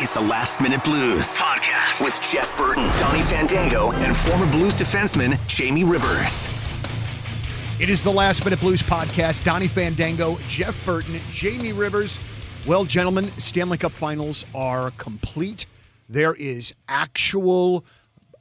is the Last Minute Blues podcast with Jeff Burton, Donnie Fandango, and former Blues defenseman Jamie Rivers. It is the Last Minute Blues podcast. Donnie Fandango, Jeff Burton, Jamie Rivers. Well, gentlemen, Stanley Cup Finals are complete. There is actual,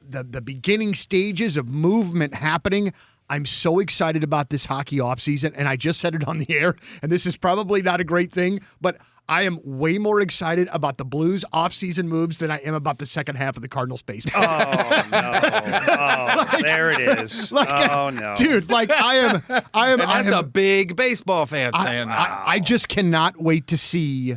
the beginning stages of movement happening. I'm so excited about this hockey offseason, and I just said it on the air, and this is probably not a great thing, but I am way more excited about the Blues offseason moves than I am about the second half of the Cardinals baseball. Oh, no. Oh, there it is. Oh, no. Dude, I am. And that's a big baseball fan saying that. I just cannot wait to see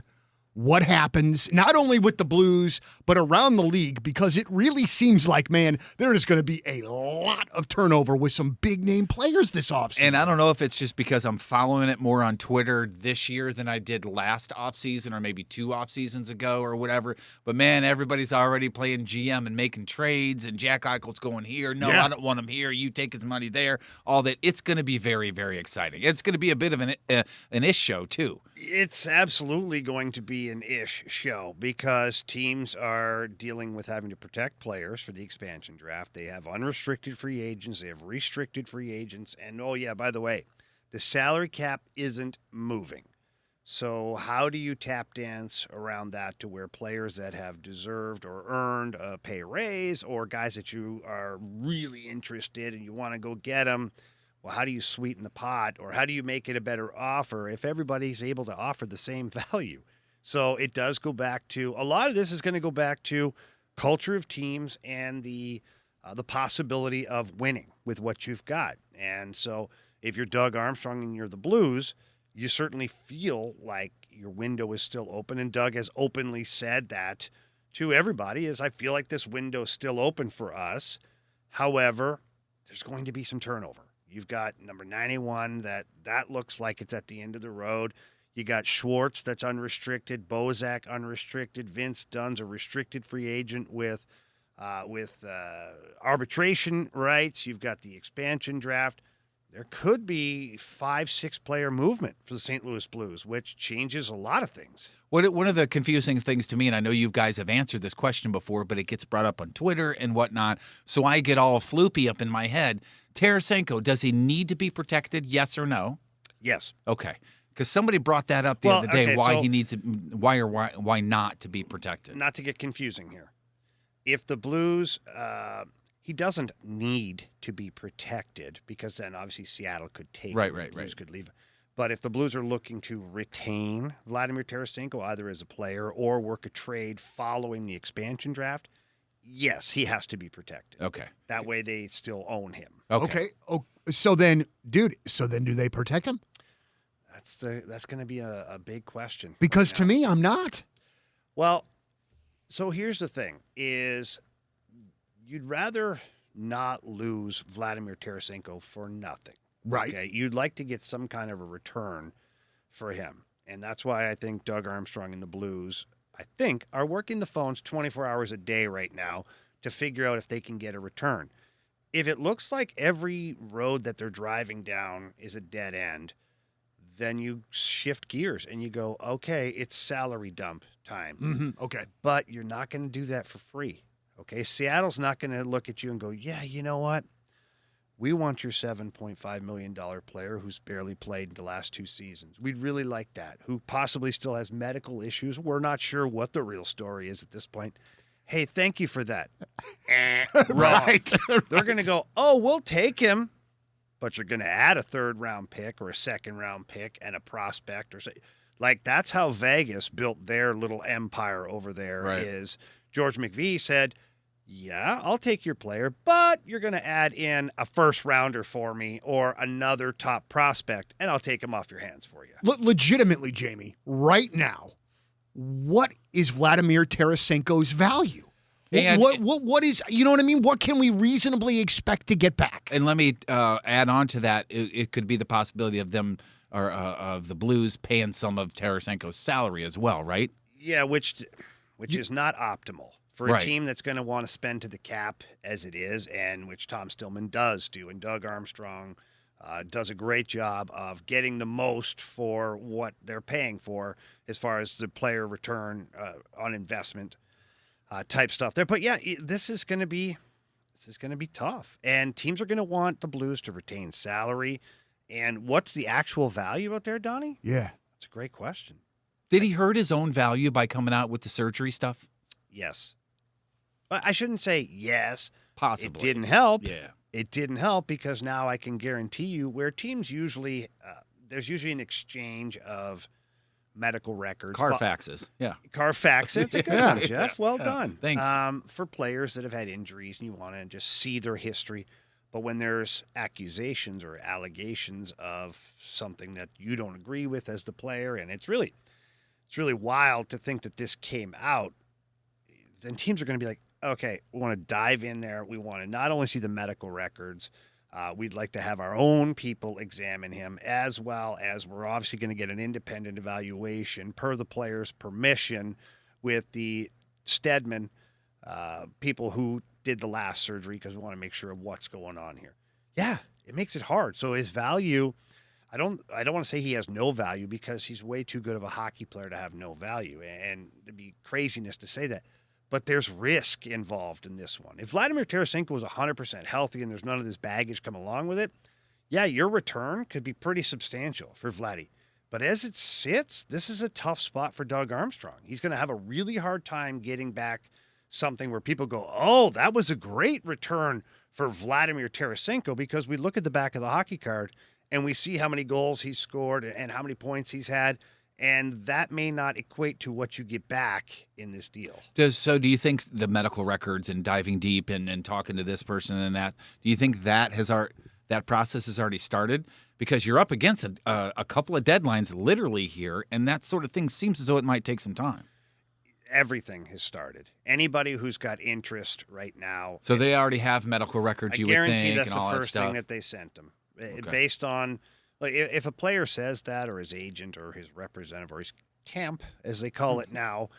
what happens, not only with the Blues, but around the league, because it really seems like, man, there is going to be a lot of turnover with some big-name players this offseason. And I don't know if it's just because I'm following it more on Twitter this year than I did last offseason or maybe 2 off seasons ago or whatever. But, man, everybody's already playing GM and making trades, and Jack Eichel's going here. No, I don't want him here. You take his money there. All that. It's going to be very, very exciting. It's going to be a bit of an ish show, too. It's absolutely going to be an ish show because teams are dealing with having to protect players for the expansion draft. They have unrestricted free agents. They have restricted free agents. And, oh, yeah, by the way, the salary cap isn't moving. So how do you tap dance around that to where players that have deserved or earned a pay raise or guys that you are really interested and you want to go get them? Well, how do you sweeten the pot, or how do you make it a better offer if everybody's able to offer the same value? So it does go back to, a lot of this is going to go back to culture of teams and the possibility of winning with what you've got. And so if you're Doug Armstrong and you're the Blues, you certainly feel like your window is still open. And Doug has openly said that to everybody, is I feel like this window is still open for us. However, there's going to be some turnover. You've got number 91, that looks like it's at the end of the road. You got Schwartz, that's unrestricted. Bozak, unrestricted. Vince Dunn's a restricted free agent with arbitration rights. You've got the expansion draft. There could be 5-6 player movement for the St. Louis Blues, which changes a lot of things. One of the confusing things to me, and I know you guys have answered this question before, but it gets brought up on Twitter and whatnot, so I get all floopy up in my head. Tarasenko, does he need to be protected, yes or no? Yes. Okay. Because somebody brought that up the other day, why not to be protected. Not to get confusing here. If the Blues, he doesn't need to be protected, because then obviously Seattle could take him. The Blues could leave. But if the Blues are looking to retain Vladimir Tarasenko, either as a player or work a trade following the expansion draft, yes, he has to be protected. Okay. That way they still own him. Okay. Oh, so then do they protect him? That's going to be a big question. Because to me, I'm not. Well, so here's the thing, is you'd rather not lose Vladimir Tarasenko for nothing. Right. Okay. You'd like to get some kind of a return for him. And that's why I think Doug Armstrong and the Blues, are working the phones 24 hours a day right now to figure out if they can get a return. If it looks like every road that they're driving down is a dead end, then you shift gears and you go, okay, it's salary dump time. Mm-hmm. Okay. But you're not going to do that for free. Okay. Seattle's not going to look at you and go, yeah, you know what? We want your $7.5 million player who's barely played the last 2 seasons. We'd really like that, who possibly still has medical issues. We're not sure what the real story is at this point. Hey, thank you for that. Right. They're going to go, oh, we'll take him, but you're going to add a 3rd-round pick or a 2nd-round pick and a prospect. Like, that's how Vegas built their little empire over there. Right. Is George McVie said, yeah, I'll take your player, but you're going to add in a 1st-rounder for me or another top prospect, and I'll take him off your hands for you. Legitimately, Jamie, right now, what is Vladimir Tarasenko's value? And what is, you know what I mean? What can we reasonably expect to get back? And let me add on to that. It could be the possibility of them, or of the Blues paying some of Tarasenko's salary as well, right? Yeah, which is not optimal for a team that's going to want to spend to the cap as it is, and which Tom Stillman does do, and Doug Armstrong does a great job of getting the most for what they're paying for as far as the player return on investment type stuff there. But yeah, this is going to be tough, and teams are going to want the Blues to retain salary. And what's the actual value out there, Donnie? Yeah, that's a great question. Did he hurt his own value by coming out with the surgery stuff? Yes. I shouldn't say yes. Possibly. It didn't help. Yeah. It didn't help because now I can guarantee you where teams usually, there's usually an exchange of medical records. Carfaxes. Yeah. Carfax. It's a good one, Jeff. Well done. Thanks. For players that have had injuries and you want to just see their history. But when there's accusations or allegations of something that you don't agree with as the player, and it's really wild to think that this came out, then teams are going to be like, okay, we want to dive in there. We want to not only see the medical records, we'd like to have our own people examine him, as well as we're obviously going to get an independent evaluation per the player's permission with the Stedman people who did the last surgery, because we want to make sure of what's going on here. Yeah, it makes it hard. So his value, I don't want to say he has no value, because he's way too good of a hockey player to have no value, and it'd be craziness to say that. But there's risk involved in this one. If Vladimir Tarasenko was 100% healthy and there's none of this baggage come along with it, yeah, your return could be pretty substantial for Vladdy. But as it sits, this is a tough spot for Doug Armstrong. He's going to have a really hard time getting back something where people go, oh, that was a great return for Vladimir Tarasenko, because we look at the back of the hockey card and we see how many goals he's scored and how many points he's had, and that may not equate to what you get back in this deal. So do you think the medical records and diving deep and talking to this person and that, do you think that that process has already started? Because you're up against a couple of deadlines literally here, and that sort of thing seems as though it might take some time. Everything has started. Anybody who's got interest right now. So they already have medical records, you would think, I guarantee that's and all the that first stuff. thing that they sent them. Okay. Based on, like, if a player says that, or his agent or his representative or his camp, as they call it now,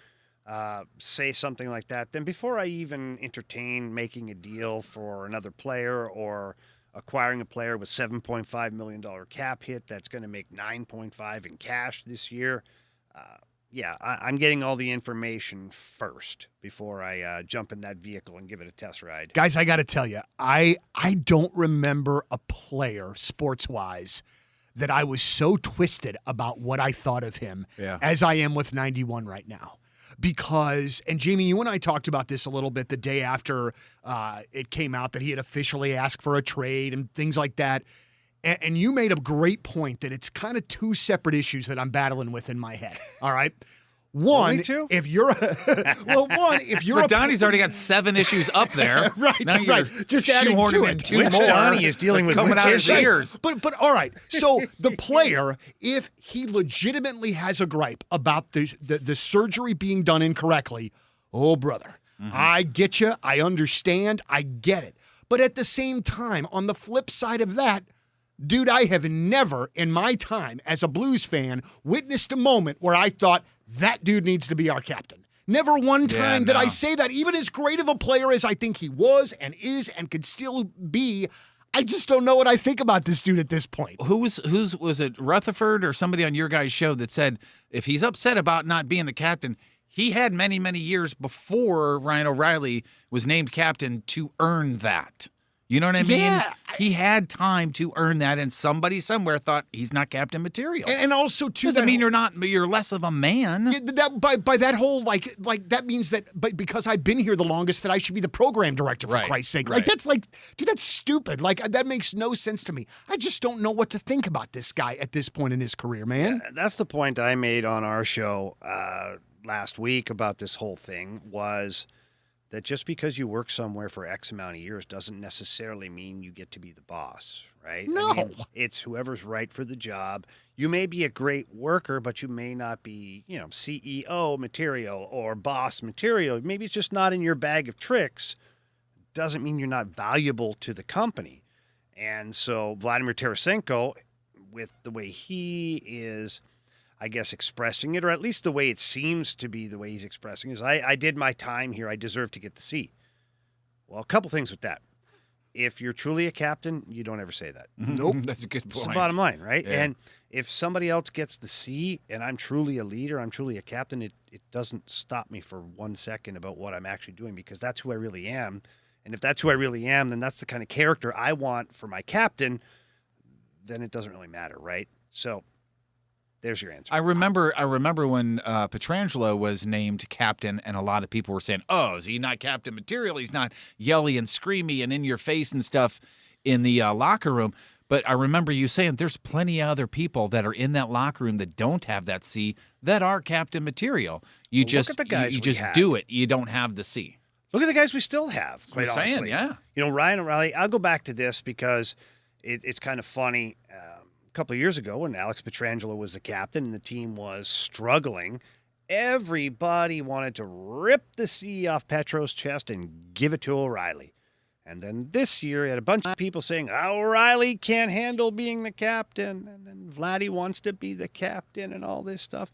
say something like that, then before I even entertain making a deal for another player or acquiring a player with $7.5 million cap hit that's going to make $9.5 in cash this year, I'm getting all the information first before I jump in that vehicle and give it a test ride. Guys, I got to tell you, I don't remember a player, sports-wise, that I was so twisted about what I thought of him as I am with 91 right now. Because, and Jamie, you and I talked about this a little bit the day after it came out that he had officially asked for a trade and things like that. And you made a great point that it's kind of two separate issues that I'm battling with in my head. All right. One, if you're But Donnie's already got 7 issues up there. right. Just adding to it. Two more. Donnie is dealing with coming out of his ears. But all right. So the player, if he legitimately has a gripe about the surgery being done incorrectly, oh brother, I get you. I understand. I get it. But at the same time, on the flip side of that, dude, I have never in my time as a Blues fan witnessed a moment where I thought that dude needs to be our captain. Never one time did I say that. Even as great of a player as I think he was and is and could still be, I just don't know what I think about this dude at this point. Who's was it, Rutherford or somebody on your guys' show that said if he's upset about not being the captain, he had many, many years before Ryan O'Reilly was named captain to earn that. You know what I mean? Yeah. He had time to earn that, and somebody somewhere thought he's not captain material. And also, too, doesn't mean you're less of a man. That by that whole like that means that because I've been here the longest that I should be the program director for Christ's sake. Right. Dude, that's stupid. Like that makes no sense to me. I just don't know what to think about this guy at this point in his career, man. Yeah, that's the point I made on our show last week about this whole thing was that just because you work somewhere for X amount of years doesn't necessarily mean you get to be the boss, right? No. I mean, it's whoever's right for the job. You may be a great worker, but you may not be, CEO material or boss material. Maybe it's just not in your bag of tricks. Doesn't mean you're not valuable to the company. And so Vladimir Tarasenko, with the way he is, I guess, expressing it, or at least the way it seems to be the way he's expressing it, is I did my time here. I deserve to get the seat. Well, a couple things with that. if you're truly a captain, you don't ever say that. Nope. That's a good point. It's the bottom line, right? Yeah. And if somebody else gets the C and I'm truly a leader, I'm truly a captain, it doesn't stop me for 1 second about what I'm actually doing because that's who I really am. And if that's who I really am, then that's the kind of character I want for my captain, then it doesn't really matter, right? So there's your answer. I remember when Pietrangelo was named captain, and a lot of people were saying, "Oh, is he not captain material? He's not yelly and screamy and in your face and stuff in the locker room." But I remember you saying there's plenty of other people that are in that locker room that don't have that C that are captain material. You Well, just look at the guys you we just have. do it. You don't have the C. Look at the guys we still have, quite I'm saying, honestly. yeah. You know, Ryan O'Reilly, I'll go back to this because it's kind of funny. A couple of years ago when Alex Pietrangelo was the captain and the team was struggling, everybody wanted to rip the C off Petro's chest and give it to O'Reilly. And then this year, you had a bunch of people saying, O'Reilly can't handle being the captain, and then Vladdy wants to be the captain and all this stuff.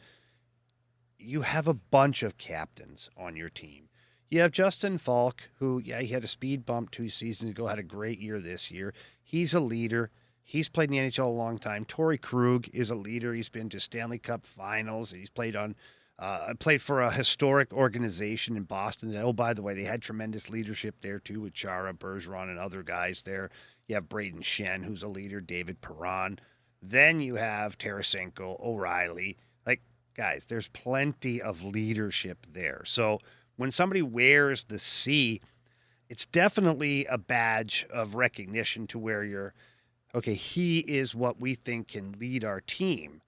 You have a bunch of captains on your team. You have Justin Falk, who, he had a speed bump 2 seasons ago, had a great year this year. He's a leader. He's played in the NHL a long time. Torrey Krug is a leader. He's been to Stanley Cup finals. He's played for a historic organization in Boston. And, oh, by the way, they had tremendous leadership there, too, with Chara, Bergeron, and other guys there. You have Braden Shen, who's a leader, David Perron. Then you have Tarasenko, O'Reilly. Like, guys, there's plenty of leadership there. So when somebody wears the C, it's definitely a badge of recognition to where you're, okay, he is what we think can lead our team.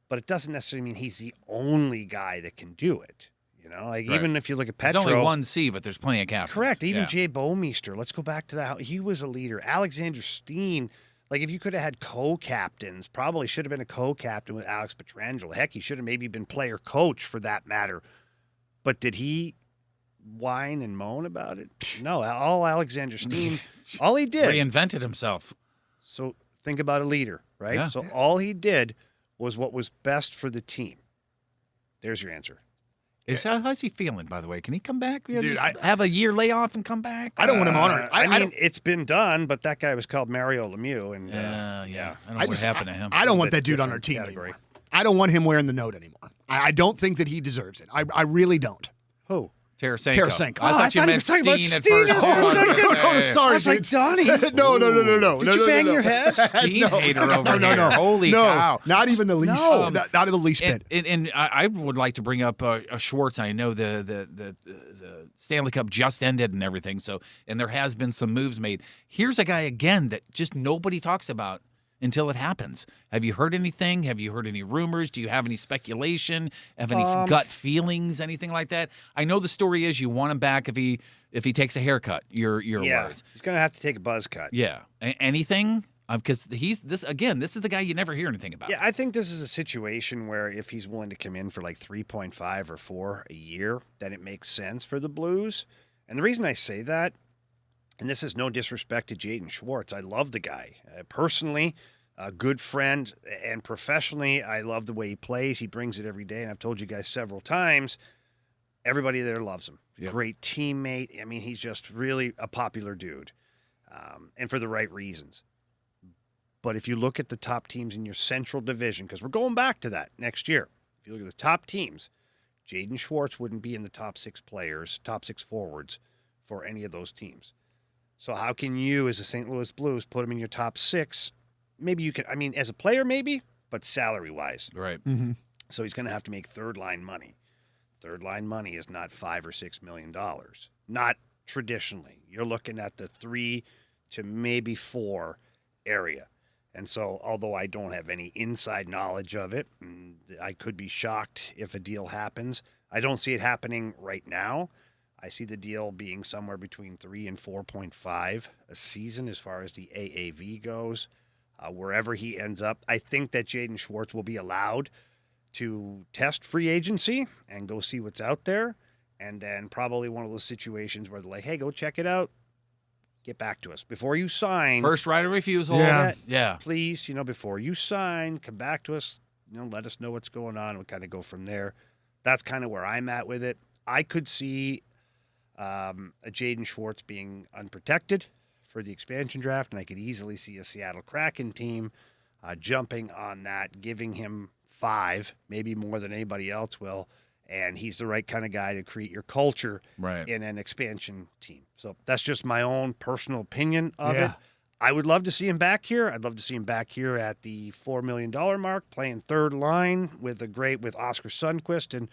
But it doesn't necessarily mean he's the only guy that can do it. You know, like Right. even if you look at There's Petro. only one C, but there's plenty of captains. Correct. Even Yeah. Jay Bouwmeester. Let's go back to that. He was a leader. Alexander Steen. Like if you could have had co-captains, probably should have been a co-captain with Alex Pietrangelo. Heck, he should have maybe been player coach for that matter. But did he whine and moan about it? No. All Alexander Steen, all he did. Reinvented himself. So think about a leader, right? Yeah. So all he did was what was best for the team. There's your answer. How's he feeling, by the way? Can he come back? You know, Dude, just have a year layoff and come back? I don't want him on it. I mean, it's been done, but that guy was called Mario Lemieux, and Yeah. yeah. I don't know what happened to him. I don't want Bit that dude on our different team category. anymore. I don't want him wearing the note anymore. I don't think that he deserves it. I really don't. Who? Tarasenko. Tarasenko. I Oh, thought you meant talking about Steen at Steen first. for a second. Yeah. Sorry, I was like, dude. Donnie. No. Did you bang your head? Steen hater over No. here. Holy cow. Not even the least. No. Not in the least bit. And I would like to bring up Schwartz. I know the Stanley Cup just ended and everything. And there has been some moves made. Here's a guy again that just nobody talks about until it happens. Have you heard anything? Have you heard any rumors? Do you have any speculation? Have any gut feelings? Anything like that? I know the story is you want him back if he takes a haircut. Your Yeah, words. he's gonna have to take a buzz cut. Yeah. Anything? Because this is the guy you never hear anything about. Yeah, I think this is a situation where if he's willing to come in for like 3.5 or 4 a year, then it makes sense for the Blues. And the reason I say that, and this is no disrespect to Jaden Schwartz, I love the guy. Personally, a good friend, and professionally, I love the way he plays. He brings it every day, and I've told you guys several times, everybody there loves him. Yep. Great teammate. I mean, he's just really a popular dude, and for the right reasons. But if you look at the top teams in your Central Division, because we're going back to that next year, if you look at the top teams, Jaden Schwartz wouldn't be in the top 6 players, top 6 forwards for any of those teams. So how can you, as a St. Louis Blues, put him in your top 6? Maybe you can, I mean, as a player, maybe, but salary-wise. Right. So he's going to have to make third-line money. Third-line money is not $5 or $6 million. Not traditionally. You're looking at the 3 to maybe 4 area. And so, although I don't have any inside knowledge of it, and I could be shocked if a deal happens, I don't see it happening right now. I see the deal being somewhere between 3 and 4.5 a season as far as the AAV goes. Wherever he ends up, I think that Jaden Schwartz will be allowed to test free agency and go see what's out there. And then probably one of those situations where they're like, hey, go check it out. Get back to us. Before you sign. First right of refusal. Yeah. Please, before you sign, come back to us. Let us know what's going on. We'll kind of go from there. That's kind of where I'm at with it. I could see a Jaden Schwartz being unprotected for the expansion draft, and I could easily see a Seattle Kraken team jumping on that, giving him 5, maybe more than anybody else will. And he's the right kind of guy to create your culture in an expansion team. So that's just my own personal opinion of it. I would love to see him back here. I'd love to see him back here at the $4 million mark, playing third line with Oscar Sundqvist and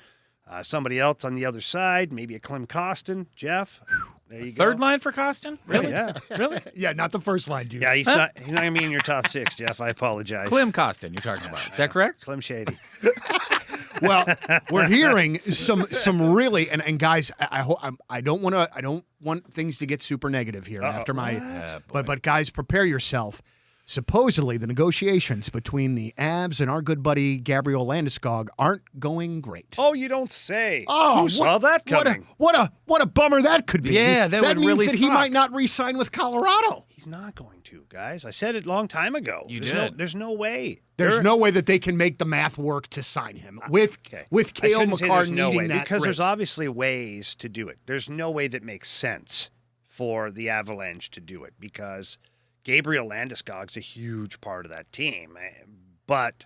somebody else on the other side, maybe a Klim Kostin. Jeff, there you go. Third line for Kostin? Really? Yeah. Really? Yeah, not the first line, dude. Yeah, he's not going to be in your top 6, Jeff. I apologize. Klim Kostin, you're talking about. Is that correct? Klim Shady. Well, we're hearing some really and guys, I don't want things to get super negative here after my but guys, prepare yourself. Supposedly, the negotiations between the Avs and our good buddy Gabriel Landeskog aren't going great. Oh, you don't say. Oh, who saw that coming? What a bummer that could be. Yeah, that would means really that he suck. might not re-sign with Colorado. He's not going to, guys. I said it a long time ago. There's no way. There's no way that they can make the math work to sign him with Cale Makar needing that because there's risk. obviously ways to do it. There's no way that makes sense for the Avalanche to do it because Gabriel Landeskog's a huge part of that team, but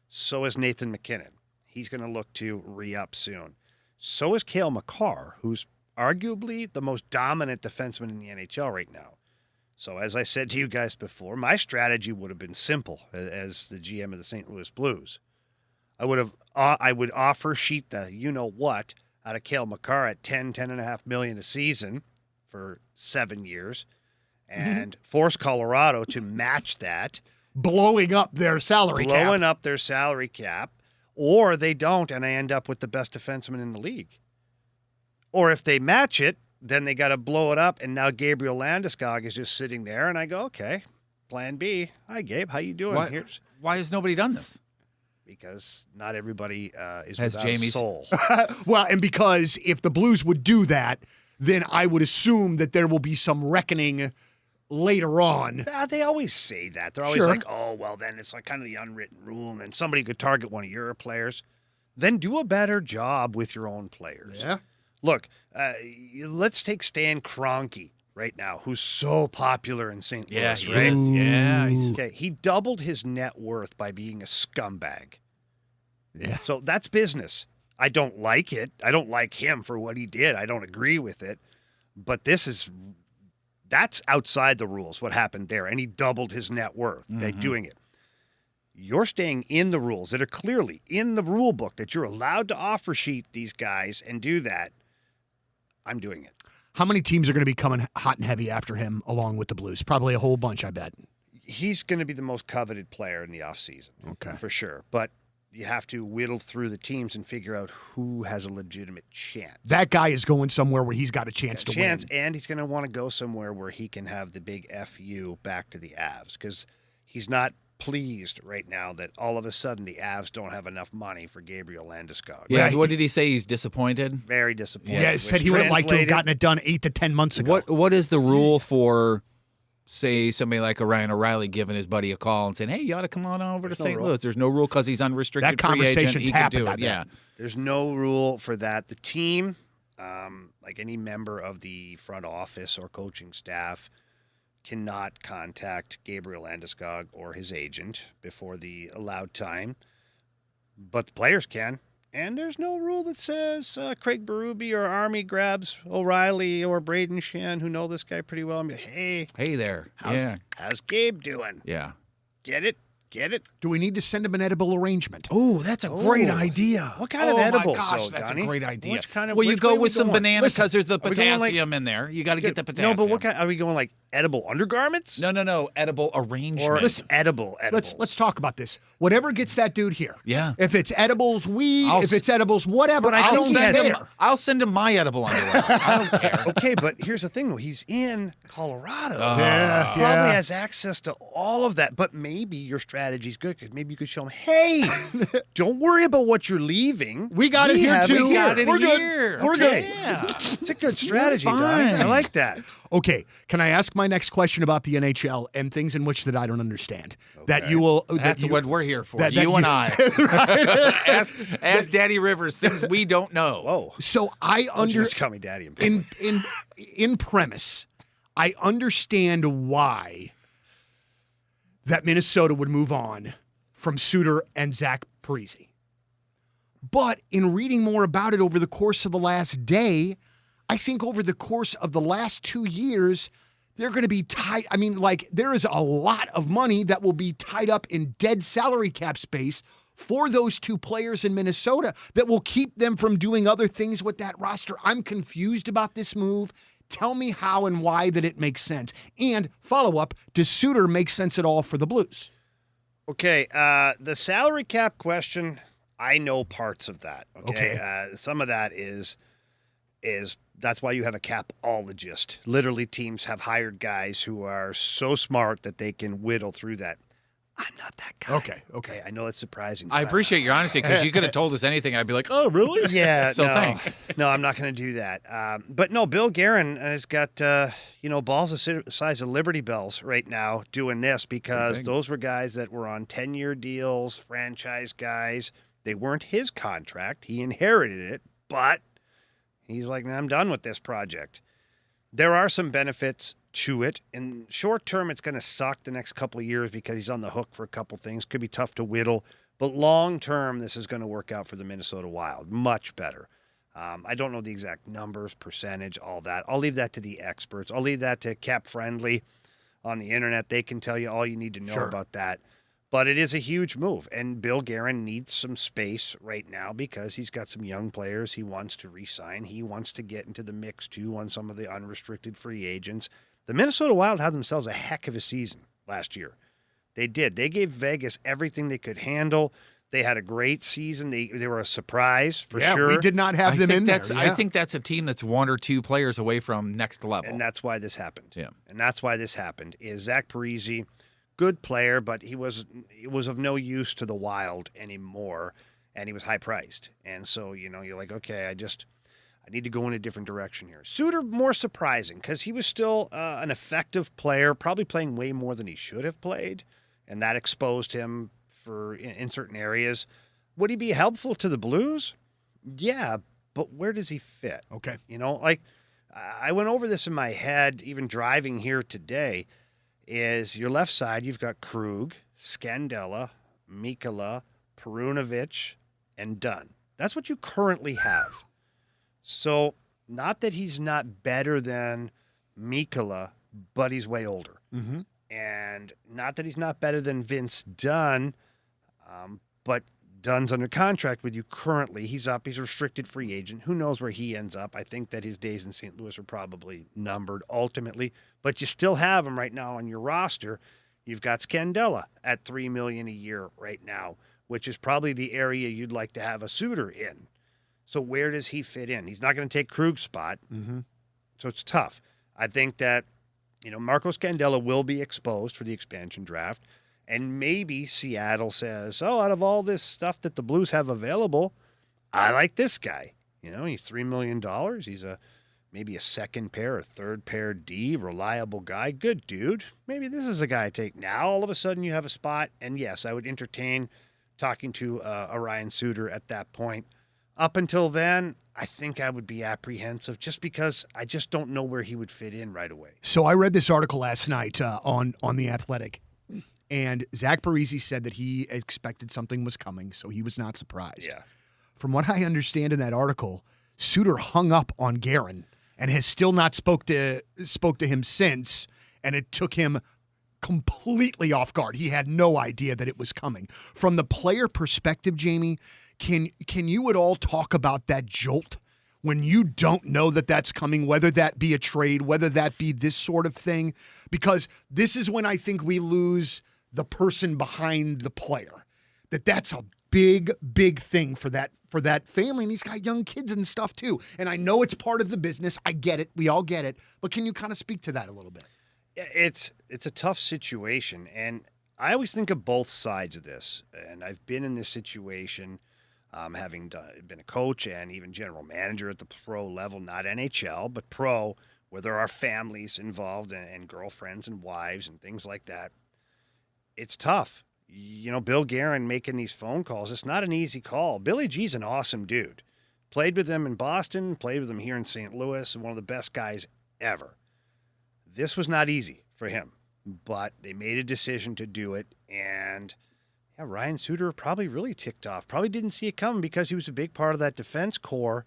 so is Nathan McKinnon. He's going to look to re-up soon. So is Cale Makar, who's arguably the most dominant defenseman in the NHL right now. So as I said to you guys before, my strategy would have been simple as the GM of the St. Louis Blues. I would offer sheet the you-know-what out of Cale Makar at $10.5 million a season for 7 years, and force Colorado to match that. Blowing up their salary cap. Or they don't, and I end up with the best defenseman in the league. Or if they match it, then they got to blow it up, and now Gabriel Landeskog is just sitting there, and I go, okay, plan B. Hi, Gabe. How you doing? Why has nobody done this? Because not everybody is Has without Jamie's- a soul. Well, and because if the Blues would do that, then I would assume that there will be some reckoning later on. They always say that. They're always Sure. like, oh, well, then it's like kind of the unwritten rule, and then somebody could target one of your players. Then do a better job with your own players. Yeah. Look, let's take Stan Kroenke right now, who's so popular in St. Yeah, Louis, he right? is. Yeah. Okay, he doubled his net worth by being a scumbag. Yeah. So that's business. I don't like it. I don't like him for what he did. I don't agree with it. But that's outside the rules, what happened there. And he doubled his net worth by doing it. You're staying in the rules that are clearly in the rule book that you're allowed to offer sheet these guys and do that. I'm doing it. How many teams are going to be coming hot and heavy after him along with the Blues? Probably a whole bunch, I bet. He's going to be the most coveted player in the offseason. Okay. For sure. But you have to whittle through the teams and figure out who has a legitimate chance. That guy is going somewhere where he's got a chance to win. And he's going to want to go somewhere where he can have the big FU back to the Avs because he's not pleased right now that all of a sudden the Avs don't have enough money for Gabriel Landeskog. Yeah, Right. what did he say? He's disappointed? Very disappointed. Yeah, said he would have liked to have gotten it done 8 to 10 months ago. What is the rule for, say, somebody like Ryan O'Reilly giving his buddy a call and saying, hey, you ought to come on over to St. rule. Louis? There's no rule because he's unrestricted That free agent. conversation's He can happened, do I it. bet. Yeah. There's no rule for that. The team, like any member of the front office or coaching staff, cannot contact Gabriel Landeskog or his agent before the allowed time, but the players can. And there's no rule that says Craig Berube or Army grabs O'Reilly or Braden Shen, who know this guy pretty well, and be, hey, There. how's Gabe doing? Yeah. Get it? Do we need to send him an edible arrangement? Oh, that's a great idea. What kind of edibles, Oh, my gosh, though, that's Donnie? a great idea. Which kind of- well, you which go way we with some going? bananas because there's the are we going like- potassium in there. You got to get the potassium. No, but what kind? Are we going like edible undergarments? No. Edible arrangement. Or edibles. Let's talk about this. Whatever gets that dude here. Yeah. If it's edibles weed, I'll if it's edibles whatever, But I I'll don't send think him. that's- I'll send him my edible underwear. I don't care. Okay, but here's the thing, though. He's in Colorado. Yeah, Probably has access to all of that. But maybe your strategy's good because maybe you could show him, hey, don't worry about what you're leaving. We got it here have too. We got it We're here. good. We're Okay. good. Yeah. It's a good strategy, Donnie. fine. I like that. Okay, can I ask my next question about the NHL and things in which that I don't understand? That you will. That's what we're here for. that You and you- I. ask Daddy Rivers things we don't know. Whoa. So I Don't you under just call me daddy. And in premise, I understand why that Minnesota would move on from Suter and Zach Parise. But in reading more about it over the course of the last day, I think over the course of the last 2 years, they're going to be tied. I mean, like, there is a lot of money that will be tied up in dead salary cap space for those two players in Minnesota that will keep them from doing other things with that roster. I'm confused about this move. Tell me how and why that it makes sense. And follow up, does Suter make sense at all for the Blues? Okay, the salary cap question, I know parts of that. Okay. Some of that is that's why you have a capologist. Literally, teams have hired guys who are so smart that they can whittle through that. I'm not that guy. Okay. I know it's surprising. I appreciate your honesty because you could have told us anything. I'd be like, oh, really? Yeah. So no, thanks. No, I'm not going to do that. But no, Bill Guerin has got balls the size of Liberty Bells right now doing this because those were guys that were on 10-year deals, franchise guys. They weren't his contract. He inherited it, but he's like, I'm done with this project. There are some benefits to it. In short term, it's going to suck the next couple of years because he's on the hook for a couple things. Could be tough to whittle. But long term, this is going to work out for the Minnesota Wild much better. I don't know the exact numbers, percentage, all that. I'll leave that to the experts. I'll leave that to Cap Friendly on the internet. They can tell you all you need to know about that. But it is a huge move, and Bill Guerin needs some space right now because he's got some young players he wants to re-sign. He wants to get into the mix, too, on some of the unrestricted free agents. The Minnesota Wild had themselves a heck of a season last year. They did. They gave Vegas everything they could handle. They had a great season. They were a surprise, for sure. We did not have them in there. I think that's a team that's one or two players away from next level. And that's why this happened. Yeah. And that's why this happened, is Zach Parise, good player, but it was of no use to the Wild anymore, and he was high priced. And so, you're like, okay, I need to go in a different direction here. Suter, more surprising because he was still an effective player, probably playing way more than he should have played, and that exposed him in certain areas. Would he be helpful to the Blues? Yeah, but where does he fit? Okay. I went over this in my head, even driving here today. Is your left side, you've got Krug, Scandella, Mikkola, Perunovic, and Dunn. That's what you currently have. So, not that he's not better than Mikkola, but he's way older. Mm-hmm. And not that he's not better than Vince Dunn, but Dunn's under contract with you currently. He's up. He's a restricted free agent. Who knows where he ends up? I think that his days in St. Louis are probably numbered ultimately, but you still have him right now on your roster. You've got Scandella at $3 million a year right now, which is probably the area you'd like to have a Suter in. So where does he fit in? He's not going to take Krug's spot, so it's tough. I think that Marco Scandella will be exposed for the expansion draft. And maybe Seattle says, out of all this stuff that the Blues have available, I like this guy. He's $3 million. He's maybe a second pair or third pair D, reliable guy. Good dude. Maybe this is a guy I take. Now, all of a sudden, you have a spot. And, yes, I would entertain talking to a Ryan Suter at that point. Up until then, I think I would be apprehensive just because I just don't know where he would fit in right away. So I read this article last night on The Athletic. And Zach Parise said that he expected something was coming, so he was not surprised. Yeah. From what I understand in that article, Suter hung up on Guerin and has still not spoke to him since, and it took him completely off guard. He had no idea that it was coming. From the player perspective, Jamie, can you at all talk about that jolt when you don't know that that's coming, whether that be a trade, whether that be this sort of thing? Because this is when I think we lose the person behind the player. That's a big, big thing for that family. And he's got young kids and stuff too. And I know it's part of the business. I get it. We all get it. But can you kind of speak to that a little bit? It's a tough situation. And I always think of both sides of this. And I've been in this situation, having been a coach and even general manager at the pro level, not NHL, but pro, where there are families involved and girlfriends and wives and things like that. It's tough. Bill Guerin making these phone calls, it's not an easy call. Billy G's an awesome dude. Played with him in Boston, played with him here in St. Louis, one of the best guys ever. This was not easy for him, but they made a decision to do it. And yeah, Ryan Suter probably really ticked off. Probably didn't see it coming because he was a big part of that defense core,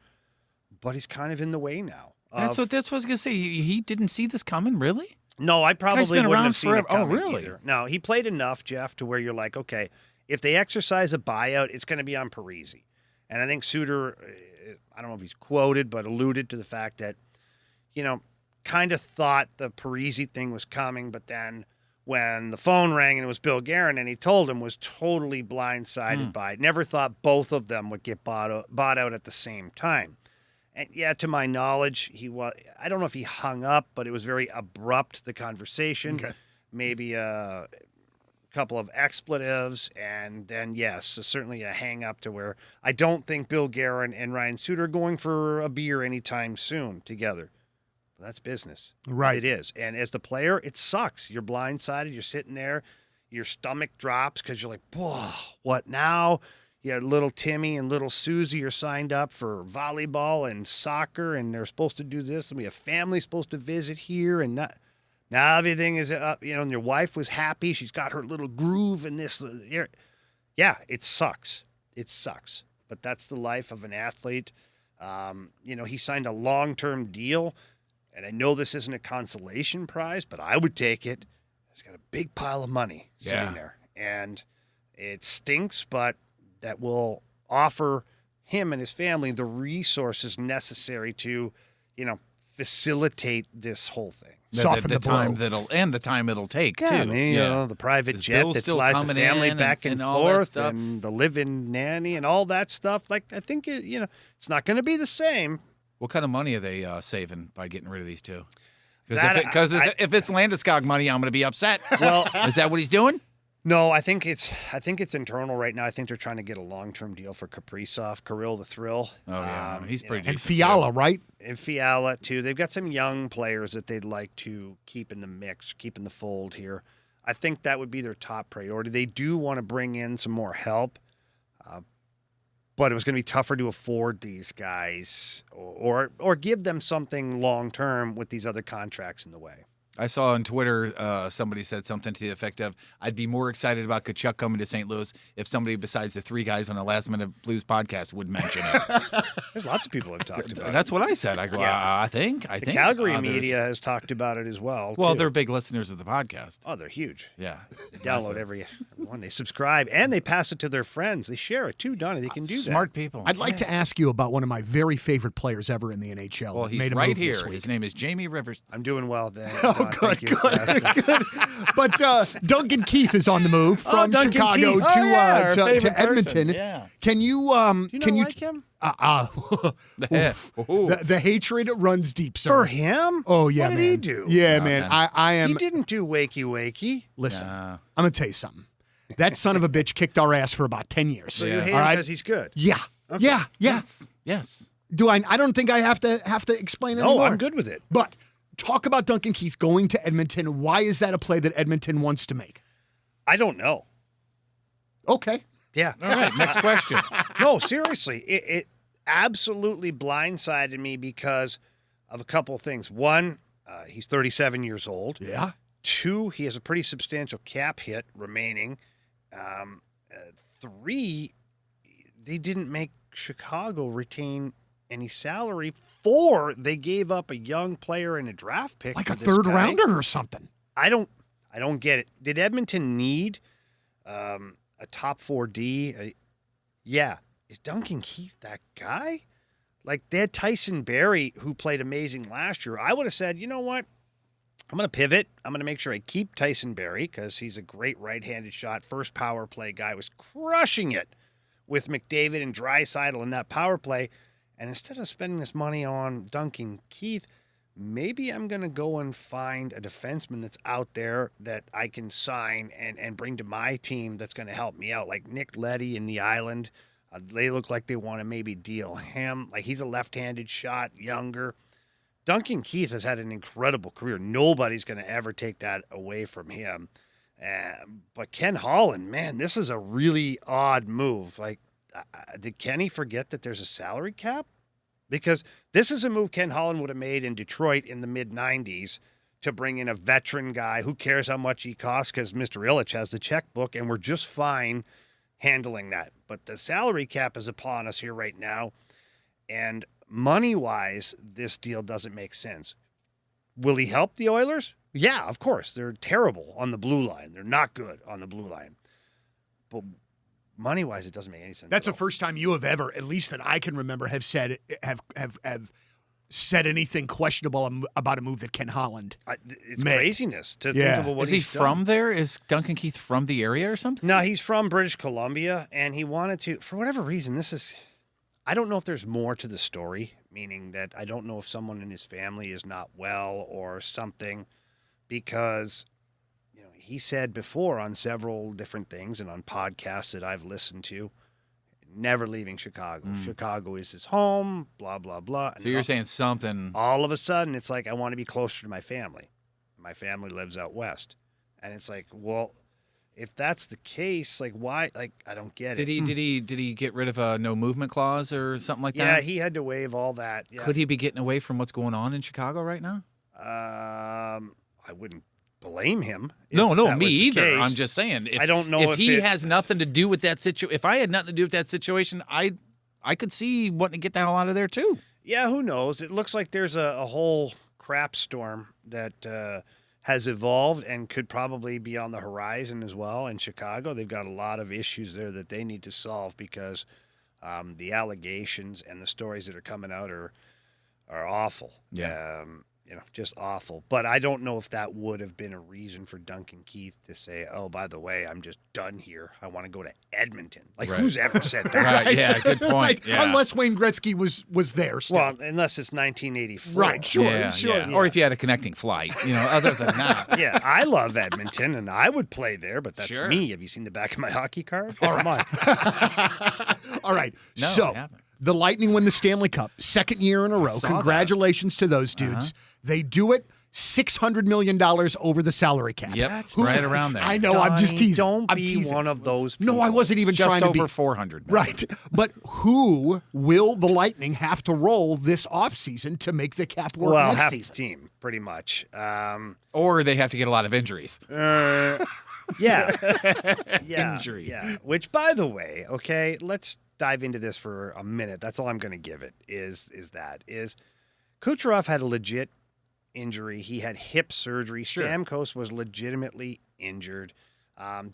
but he's kind of in the way now. That's what I was going to say. He didn't see this coming, really? No, I probably been wouldn't around have seen it forever. coming Oh, really? either. No, he played enough, Jeff, to where you're like, okay, if they exercise a buyout, it's going to be on Parise. And I think Suter, I don't know if he's quoted, but alluded to the fact that, kind of thought the Parise thing was coming, but then when the phone rang and it was Bill Guerin and he told him, was totally blindsided by it. Never thought both of them would get bought out at the same time. And yeah, to my knowledge, I don't know if he hung up, but it was very abrupt, the conversation. Okay. Maybe a couple of expletives, and then, yes, certainly a hang up to where I don't think Bill Guerin and Ryan Suter are going for a beer anytime soon together. But that's business. Right. It is. And as the player, it sucks. You're blindsided. You're sitting there. Your stomach drops because you're like, whoa, what now? Yeah, little Timmy and little Susie are signed up for volleyball and soccer, and they're supposed to do this, and we have family supposed to visit here, and now everything is up, and your wife was happy. She's got her little groove in this. Yeah, it sucks. It sucks. But that's the life of an athlete. He signed a long-term deal, and I know this isn't a consolation prize, but I would take it. He's got a big pile of money sitting there, and it stinks, but that will offer him and his family the resources necessary to, facilitate this whole thing. Soften the time blow. the time it'll take too. I mean, the private jet that flies the family back and forth, and the live-in nanny and all that stuff. Like, I think it's not going to be the same. What kind of money are they saving by getting rid of these two? Because if it's Landeskog money, I'm going to be upset. Well, is that what he's doing? No, I think it's internal right now. I think they're trying to get a long-term deal for Kaprizov, Kirill the Thrill. Oh yeah, he's pretty. And Fiala, right? And Fiala too. They've got some young players that they'd like to keep in the mix, keep in the fold here. I think that would be their top priority. They do want to bring in some more help, but it was going to be tougher to afford these guys or give them something long-term with these other contracts in the way. I saw on Twitter somebody said something to the effect of, I'd be more excited about Tkachuk coming to St. Louis if somebody besides the three guys on the Last Minute Blues podcast would mention it. There's lots of people who have talked about it. That's what I said. I go, I think. The Calgary media has talked about it as well. Well, too. they're big listeners of the podcast. Oh, they're huge. Yeah. They download every one. They subscribe, and they pass it to their friends. They share it, too, Donnie. They can do that. Smart people. I'd like to ask you about one of my very favorite players ever in the NHL. Well, he's made a right move here. this week. His name is Jamie Rivers. I'm doing well, then. Oh, good, good. But Duncan Keith is on the move from Chicago to Edmonton. Yeah. Can you like him? The hatred runs deep, sir. For him? Oh yeah, what did man. he do? Yeah, No, man. man. I am. He didn't do wakey. Listen, I'm gonna tell you something. That son of a bitch kicked our ass for about 10 years. So you hate All him right? because he's good? Yeah. Okay. Yeah. Yes. Do I don't think I have to explain it anymore. I'm good with it. But talk about Duncan Keith going to Edmonton. Why is that a play that Edmonton wants to make? I don't know. Okay. Yeah. All right, next question. No, seriously. It absolutely blindsided me because of a couple of things. One, he's 37 years old. Yeah. Two, he has a pretty substantial cap hit remaining. Three, they didn't make Chicago retain any salary. Four, they gave up a young player and a draft pick. Like for a this third guy. rounder or something. I don't get it. Did Edmonton need a top 4D? Yeah. Is Duncan Keith that guy? Like, they had Tyson Barrie, who played amazing last year. I would have said, you know what? I'm going to pivot. I'm going to make sure I keep Tyson Barrie because he's a great right-handed shot. First power play guy, was crushing it with McDavid and Draisaitl in that power play. And instead of spending this money on Duncan Keith, maybe I'm going to go and find a defenseman that's out there that I can sign and bring to my team that's going to help me out, like Nick Leddy in the Island. They look like they want to maybe deal him. Like, he's a left-handed shot, younger. Duncan Keith has had an incredible career. Nobody's going to ever take that away from him. But Ken Holland, man, this is a really odd move. Like, did Kenny forget that there's a salary cap? Because this is a move Ken Holland would have made in Detroit in the mid-'90s to bring in a veteran guy. Who cares how much he costs, because Mr. Ilitch has the checkbook, and we're just fine handling that. But the salary cap is upon us here right now, and money-wise, this deal doesn't make sense. Will he help the Oilers? Yeah, of course. They're terrible on the blue line. They're not good on the blue line. But money-wise, it doesn't make any sense. That's the first time you have ever, at least that I can remember, have said said anything questionable about a move that Ken Holland it's made. Craziness to think about what Is he he's from done. there? Is Duncan Keith from the area or something? No, he's from British Columbia, and he wanted to, for whatever reason, I don't know if there's more to the story, meaning that I don't know if someone in his family is not well or something, because he said before on several different things and on podcasts that I've listened to, never leaving Chicago. Chicago is his home, blah, blah, blah. So you're saying something. All of a sudden, it's like, I want to be closer to my family. My family lives out west. And it's like, well, if that's the case, like, why? Like, I don't get it. Did he get rid of a no movement clause or something like Yeah, that? he had to waive all that. Yeah. Could he be getting away from what's going on in Chicago right now? I wouldn't blame him. No, that me was the either. case. I'm just saying. I don't know if he it- has nothing to do with that situation. If I had nothing to do with that situation, I could see wanting to get the hell out of there too. Yeah, who knows? It looks like there's a whole crap storm that has evolved and could probably be on the horizon as well in Chicago. They've got a lot of issues there that they need to solve because the allegations and the stories that are coming out are awful. Yeah. Just awful. But I don't know if that would have been a reason for Duncan Keith to say, oh, by the way, I'm just done here. I want to go to Edmonton. Like, Right. who's ever said that? Right. Yeah. Good point. Right. Yeah. Unless Wayne Gretzky was there still. Well, unless it's 1984. Right, sure. Yeah. Or if you had a connecting flight, other than that. Yeah, I love Edmonton, and I would play there, but that's Sure. me. Have you seen the back of my hockey card? All right. All right. No, so I haven't. the Lightning win the Stanley Cup, second year in a row. saw that. Congratulations to those dudes. They do it $600 million over the salary cap. Yep. That's right around there. I know. I'm just Donnie, teasing. Don't I'm be teasing. one of those people. No, I wasn't even Just trying to over be. 400 million. Right. But who will the Lightning have to roll this offseason to make the cap work Well, next half the season? team, pretty much. Or they have to get a lot of injuries. Yeah. Injuries. Yeah. Which, by the way, okay, let's dive into this for a minute. That's all I'm going to give it is Kucherov had a legit injury. He had hip surgery. Sure. Stamkos was legitimately injured.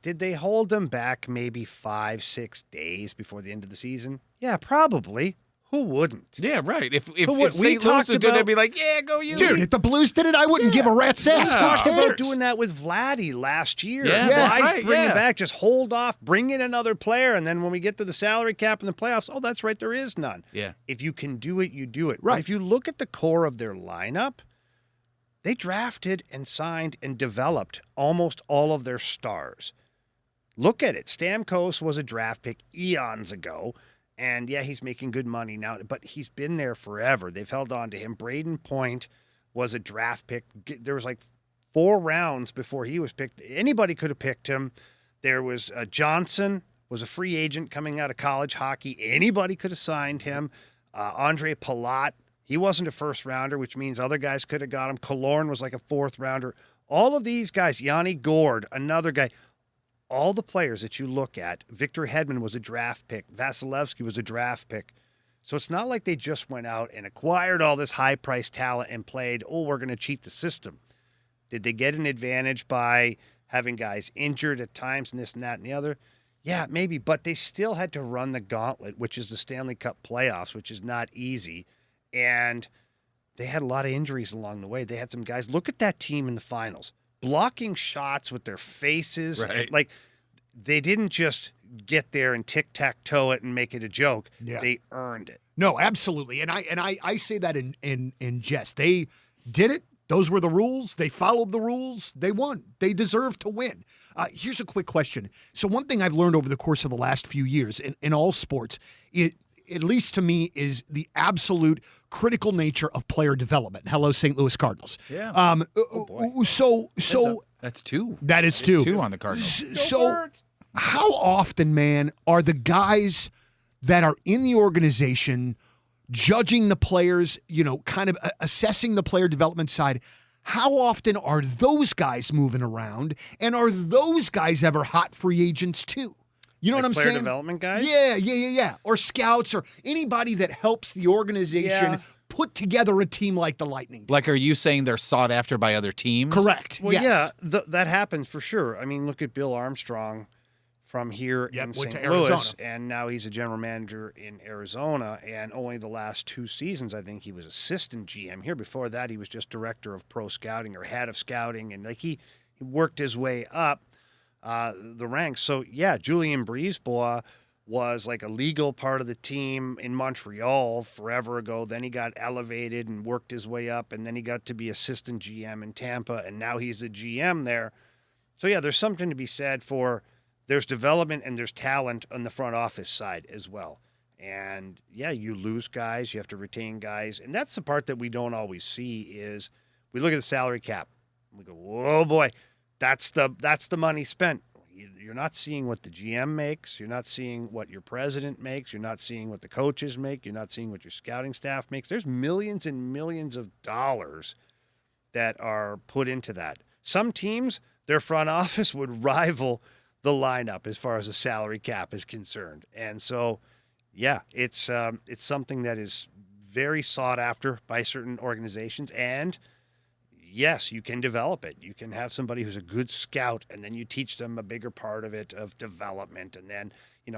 Did they hold him back maybe 5-6 days before the end of the season? Yeah, probably. Who wouldn't? Yeah, right. If But what we St. Louis talked would do it, about- they'd be like, yeah, go you. Dude, if the Blues did it, I wouldn't give a rat's ass. We Who talked cares? about doing that with Vladdy last year. Yeah, Why right, bring him yeah. back? Just hold off, bring in another player, and then when we get to the salary cap in the playoffs, oh, that's right, there is none. Yeah. If you can do it, you do it. Right. But if you look at the core of their lineup, they drafted and signed and developed almost all of their stars. Look at it. Stamkos was a draft pick eons ago. And, yeah, he's making good money now, but he's been there forever. They've held on to him. Braden Point was a draft pick. There was like 4 rounds before he was picked. Anybody could have picked him. There was Johnson, was a free agent coming out of college hockey. Anybody could have signed him. Andre Palat, he wasn't a first-rounder, which means other guys could have got him. Killorn was like a 4th-rounder. All of these guys, Yanni Gord, another guy, all the players that you look at, Victor Hedman was a draft pick. Vasilevsky was a draft pick. So it's not like they just went out and acquired all this high-priced talent and played, oh, we're going to cheat the system. Did they get an advantage by having guys injured at times and this and that and the other? Yeah, maybe. But they still had to run the gauntlet, which is the Stanley Cup playoffs, which is not easy. And they had a lot of injuries along the way. They had some guys. Look at that team in the finals. Blocking shots with their faces. Right. Like, they didn't just get there and tic-tac-toe it and make it a joke. Yeah. They earned it. No, absolutely. And I say that in jest. They did it. Those were the rules. They followed the rules. They won. They deserve to win. Here's a quick question. So one thing I've learned over the course of the last few years in all sports, at least to me, is the absolute critical nature of player development. Hello, St. Louis Cardinals. Yeah. So That's 2. that is It's 2. 2 on the Cardinals. So how often, man, are the guys that are in the organization judging the players, kind of assessing the player development side, how often are those guys moving around? And are those guys ever hot free agents too? You know Like what I'm player saying? development guys? Yeah. Or scouts or anybody that helps the organization put together a team like the Lightning. Like, are you saying they're sought after by other teams? Correct. Well, yes. that happens for sure. I mean, look at Bill Armstrong from here in went St. to Louis, Arizona. and now he's a general manager in Arizona. And only the last 2 seasons, I think he was assistant GM here. Before that, he was just director of pro scouting or head of scouting, and like he worked his way up the ranks. So yeah, Julien Brisebois was like a legal part of the team in Montreal forever ago. Then he got elevated and worked his way up, and then he got to be assistant GM in Tampa, and now he's the GM there. So yeah, there's something to be said for there's development and there's talent on the front office side as well. And yeah, you lose guys, you have to retain guys, and that's the part that we don't always see is we look at the salary cap. We go, whoa boy, that's the money spent. You're not seeing what the GM makes. You're not seeing what your president makes. You're not seeing what the coaches make. You're not seeing what your scouting staff makes. There's millions and millions of dollars that are put into that. Some teams, their front office would rival the lineup as far as the salary cap is concerned. And so, yeah, it's something that is very sought after by certain organizations. And yes, you can develop it. You can have somebody who's a good scout, and then you teach them a bigger part of it, of development, and then,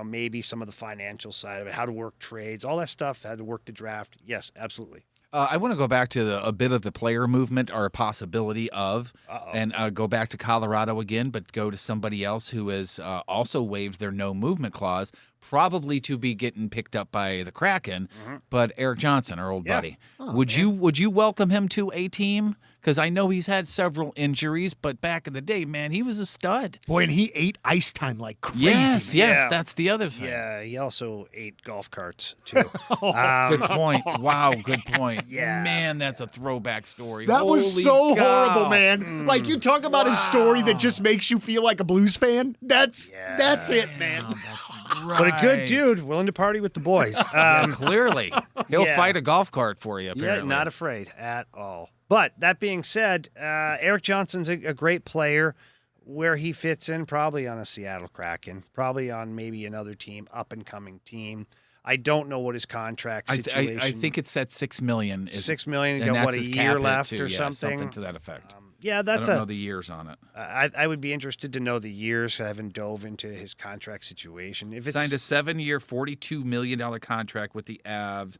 maybe some of the financial side of it, how to work trades, all that stuff, how to work the draft. Yes, absolutely. I want to go back to a bit of the player movement or a possibility of, and go back to Colorado again, but go to somebody else who has also waived their no movement clause, probably to be getting picked up by the Kraken, but Eric Johnson, our old buddy. Would you welcome him to a team? Because I know he's had several injuries, but back in the day, man, he was a stud. Boy, and he ate ice time like crazy. Yes, Yeah. that's the other thing. Yeah, he also ate golf carts, too. Good point. Wow, good point. Yeah. Man, that's a throwback story. That was Holy so cow. horrible, man. Like, you talk about a story that just makes you feel like a Blues fan. That's it, man. That's right. But a good dude, willing to party with the boys. Yeah, clearly. He'll Yeah. fight a golf cart for you, apparently. Yeah, not afraid at all. But that being said, Eric Johnson's a great player. Where he fits in, probably on a Seattle Kraken, probably on maybe another team, up-and-coming team. I don't know what his contract situation I think it's at $6 million. $6 million, and got what, that's a his year cap hit, left too. or Yeah, something? to that effect. Yeah, I that's don't know the years on it. I would be interested to know the years. I haven't dove into his contract situation. If it's Signed a 7-year, $42 million contract with the Av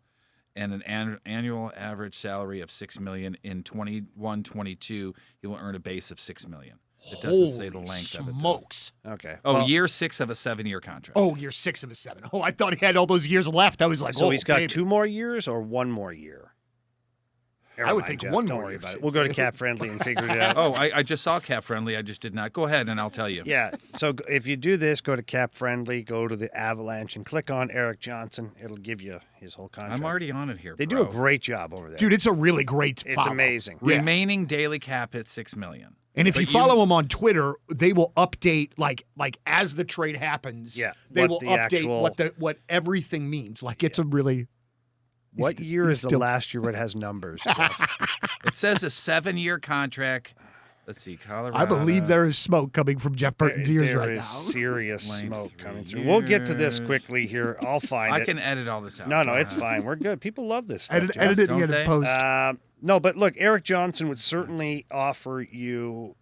and an annual average salary of $6 million in 21-22. He will earn a base of $6 million. It doesn't say the length of it. Smokes. okay. Oh, Well, year 6 of a 7-year contract. Oh, you're 6 of a 7. Oh, I thought he had all those years left. I was like, so oh, he's got baby. 2 more years or 1 more year? Never I would mind, think Jeff. 1 Don't more worry year. about it. We'll go to Cap Friendly and figure it out. Oh, I just saw Cap Friendly. I just did not. Go ahead, and I'll tell you. Yeah. So if you do this, go to Cap Friendly, go to the Avalanche, and click on Eric Johnson. It'll give you his whole contract. I'm already on it here, They do bro. a great job over there. Dude, it's a really great it's follow. amazing. Remaining daily cap hit $6 million. And if But you follow him on Twitter, they will update like as the trade happens. Yeah, they what will the update actual- what everything means. Like it's a really What year he's is the still- last year where it has numbers, Jeff? It says a 7-year contract. Let's see, Colorado. I believe there is smoke coming from Jeff Burton's ears There right is now. serious Length, smoke coming 3 through. We'll get to this years. quickly here. I'll find I it. can edit all this out. No, Go it's ahead. fine. We're good. People love this stuff. Edit, Jeff. edit it don't and get they? it post. No, but look, Eric Johnson would certainly offer you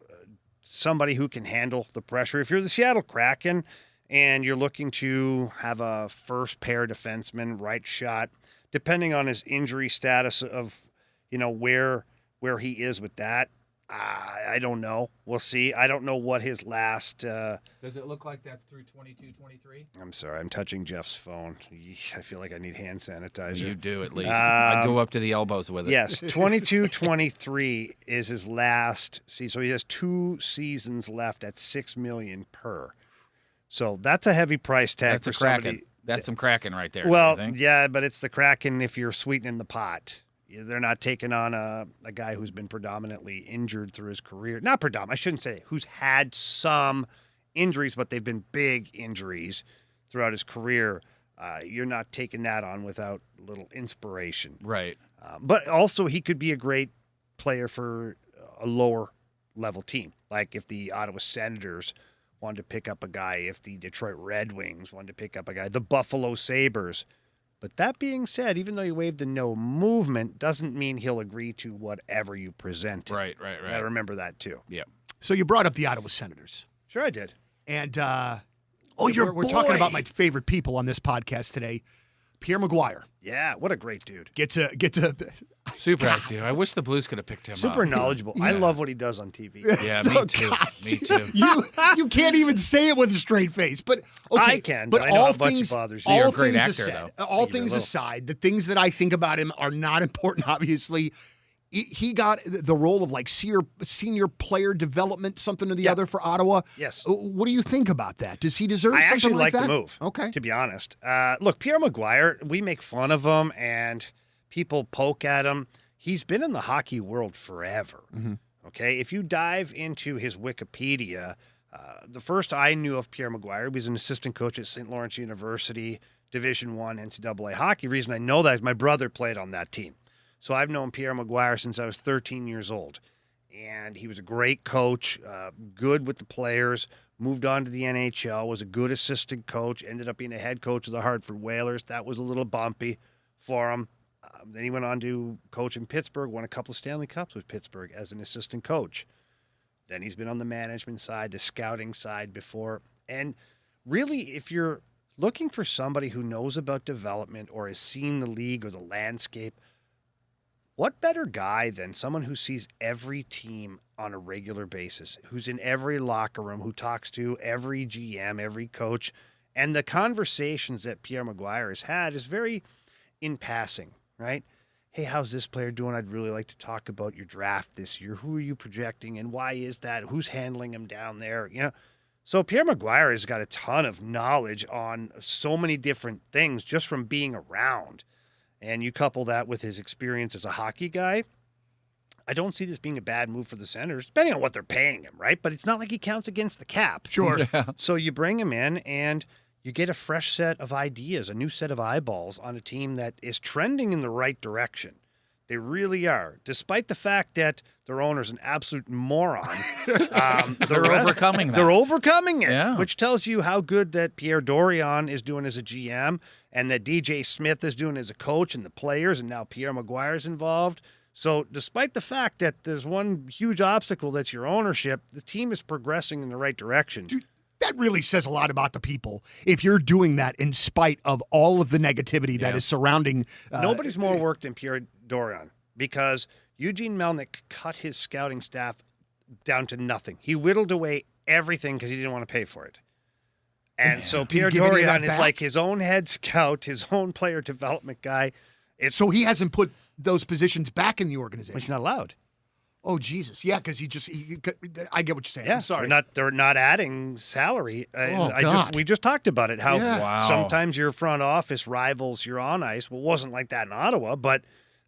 somebody who can handle the pressure. If you're the Seattle Kraken and you're looking to have a first pair defenseman, right shot, depending on his injury status of, where he is with that, I don't know. We'll see. I don't know what his last. Does it look like that's through 22-23? I'm sorry. I'm touching Jeff's phone. I feel like I need hand sanitizer. You do, at least. I'd go up to the elbows with it. Yes, 22-23 is his last season. So he has 2 seasons left at $6 million per. So that's a heavy price tag That's for a Kraken. somebody. That's some Kraken right there. Well, I think. yeah, but it's the Kraken if you're sweetening the pot. They're not taking on a guy who's been predominantly injured through his career. Not predominant, I shouldn't say who's had some injuries, but they've been big injuries throughout his career. You're not taking that on without a little inspiration. Right. But also, he could be a great player for a lower level team. Like if the Ottawa Senators wanted to pick up a guy, if the Detroit Red Wings wanted to pick up a guy, the Buffalo Sabres. But that being said, even though you waived a no movement, doesn't mean he'll agree to whatever you present. Right. You gotta remember that too. Yeah. So you brought up the Ottawa Senators. Sure, I did. And your we're talking boy. about my favorite people on this podcast today. Pierre Maguire Yeah, what a great dude. gets a Super nice dude. I wish the Blues could have picked him Super up. knowledgeable. I love what he does on TV. Yeah, me too. God. Me too. you can't even say it with a straight face. But okay, I can, but I know all how much it things bothers you. all You're a great things actor, aside, though. all Even a things little. aside, the things that I think about him are not important. Obviously, he got the role of like senior player development, something or the other for Ottawa. Yes. What do you think about that? Does he deserve I something actually like like that? the move. Okay. To be honest, look, Pierre Maguire. We make fun of him and people poke at him. He's been in the hockey world forever. Mm-hmm. Okay, if you dive into his Wikipedia, the first I knew of Pierre Maguire, he was an assistant coach at St. Lawrence University, Division I NCAA hockey. Reason I know that is my brother played on that team. So I've known Pierre Maguire since I was 13 years old. And he was a great coach, good with the players, moved on to the NHL, was a good assistant coach, ended up being a head coach of the Hartford Whalers. That was a little bumpy for him. Then he went on to coach in Pittsburgh, won a couple of Stanley Cups with Pittsburgh as an assistant coach. Then he's been on the management side, the scouting side before. And really, if you're looking for somebody who knows about development or has seen the league or the landscape, what better guy than someone who sees every team on a regular basis, who's in every locker room, who talks to every GM, every coach, and the conversations that Pierre Maguire has had is very in passing, right? Hey, how's this player doing? I'd really like to talk about your draft this year. Who are you projecting and why is that? Who's handling him down there? You know, so Pierre Maguire has got a ton of knowledge on so many different things just from being around. And you couple that with his experience as a hockey guy, I don't see this being a bad move for the Senators, depending on what they're paying him, right? But it's not like he counts against the cap. Sure. Yeah. So you bring him in and you get a fresh set of ideas, a new set of eyeballs on a team that is trending in the right direction. They really are, despite the fact that their owner's an absolute moron. They're overcoming that. They're overcoming it, Yeah. which tells you how good that Pierre Dorion is doing as a GM and that DJ Smith is doing as a coach and the players, and now Pierre Maguire's involved. So despite the fact that there's one huge obstacle that's your ownership, the team is progressing in the right direction. Dude, that really says a lot about the people if you're doing that in spite of all of the negativity that is surrounding. Nobody's more worked than Pierre Dorion because Eugene Melnick cut his scouting staff down to nothing. He whittled away everything because he didn't want to pay for it. And so Did he Pierre give any of that Dorion is back? like his own head scout, his own player development guy. So he hasn't put those positions back in the organization. He's not allowed. Oh, Jesus. Yeah, because I get what you're saying. Yeah, I'm sorry. They're not adding salary. God. We just talked about it. How Yeah. Wow. sometimes your front office rivals your on ice. Well, it wasn't like that in Ottawa, but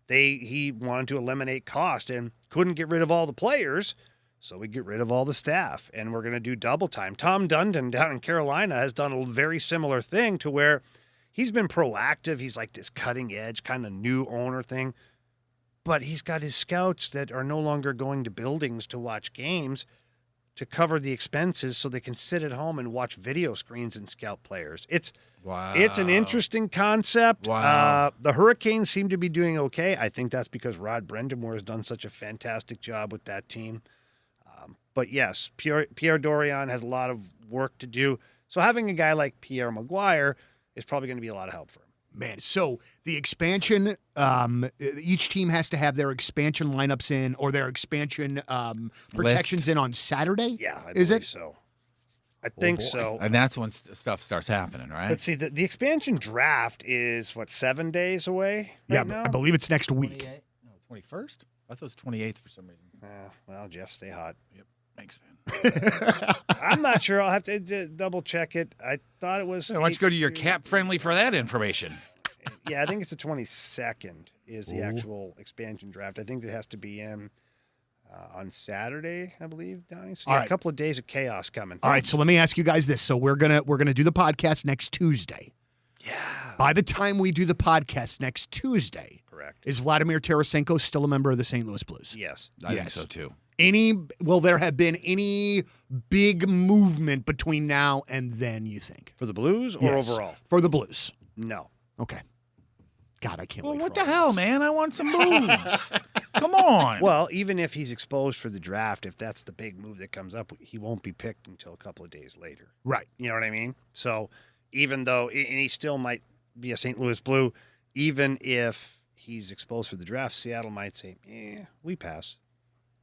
he wanted to eliminate cost and couldn't get rid of all the players, so we get rid of all the staff, and we're going to do double time. Tom Dundon down in Carolina has done a very similar thing to where he's been proactive. He's like this cutting edge kind of new owner thing. But he's got his scouts that are no longer going to buildings to watch games to cover the expenses so they can sit at home and watch video screens and scout players. It's an interesting concept. Wow. The Hurricanes seem to be doing okay. I think that's because Rod Brendamore has done such a fantastic job with that team. But yes, Pierre Dorion has a lot of work to do. So having a guy like Pierre Maguire is probably going to be a lot of help for him. Man, so the expansion, each team has to have their expansion lineups in or their expansion protections in on Saturday? Yeah, I Is believe it? so. I think boy. so. And that's when stuff starts happening, right? Let's see. The expansion draft is, 7 days away right now? I believe it's next week. 21st? I thought it was 28th for some reason. Well, Jeff, stay hot. Yep. Thanks, man. I'm not sure. I'll have to double check it. I thought it was. Why don't you go to your cap friendly for that information? Yeah, I think it's the 22nd is the actual expansion draft. I think it has to be in on Saturday, I believe, Donnie. So All yeah, right. a couple of days of chaos coming. All right, so let me ask you guys this. So we're gonna do the podcast next Tuesday. Yeah. By the time we do the podcast next Tuesday, Correct. is Vladimir Tarasenko still a member of the St. Louis Blues? Yes. I think Yes. so too. Will there have been any big movement between now and then, you think? For the Blues or Yes, overall? For the Blues. No. Okay. God, I can't Well, wait what for the all hell, this. man? I want some moves. Come on. Well, even if he's exposed for the draft, if that's the big move that comes up, he won't be picked until a couple of days later. Right. You know what I mean? So even though, and he still might be a St. Louis Blue, even if he's exposed for the draft, Seattle might say, we pass.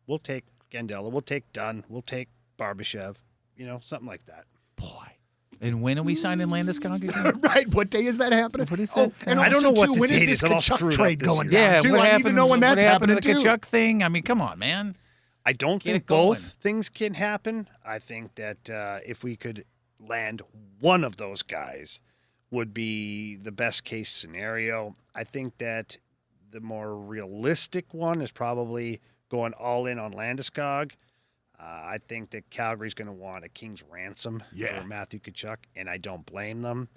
We'll take Gandela. We'll take Dunn. We'll take Barbashev. Something like that. Boy. And when are we signing Landeskog again? Right. What day is that happening? What is that? And I don't know also, what too, the when is date this is. I'm all Kachuk screwed up trade this going year. down, Yeah, too? what I happened? need to know when that's what happened happening, to the too. Kachuk thing? I mean, come on, man. I don't Get think it going. both things can happen. I think that if we could land one of those guys would be the best case scenario. I think that the more realistic one is probably going all in on Landeskog. I think that Calgary's going to want a king's ransom for Matthew Tkachuk, and I don't blame them.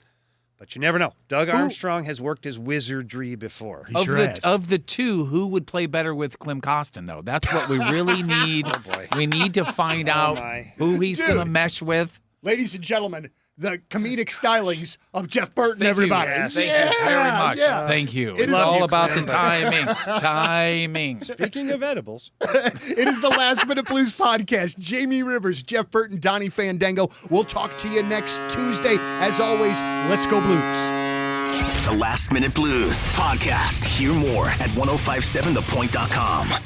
But you never know. Doug Armstrong has worked his wizardry before. He sure has. Of the two, who would play better with Klim Kostin, though? That's what we really need. Oh, boy. We need to find out my. who he's going to mesh with. Ladies and gentlemen, the comedic stylings of Jeff Burton, Thank everybody. You. Yes. Thank you very much. Yeah. Thank you. It It's is- all Love you, about the Klim. timing. Timing. Speaking of edibles, It is the Last Minute Blues podcast. Jamie Rivers, Jeff Burton, Donnie Fandango. We'll talk to you next Tuesday. As always, let's go Blues. The Last Minute Blues podcast. Hear more at 1057thepoint.com.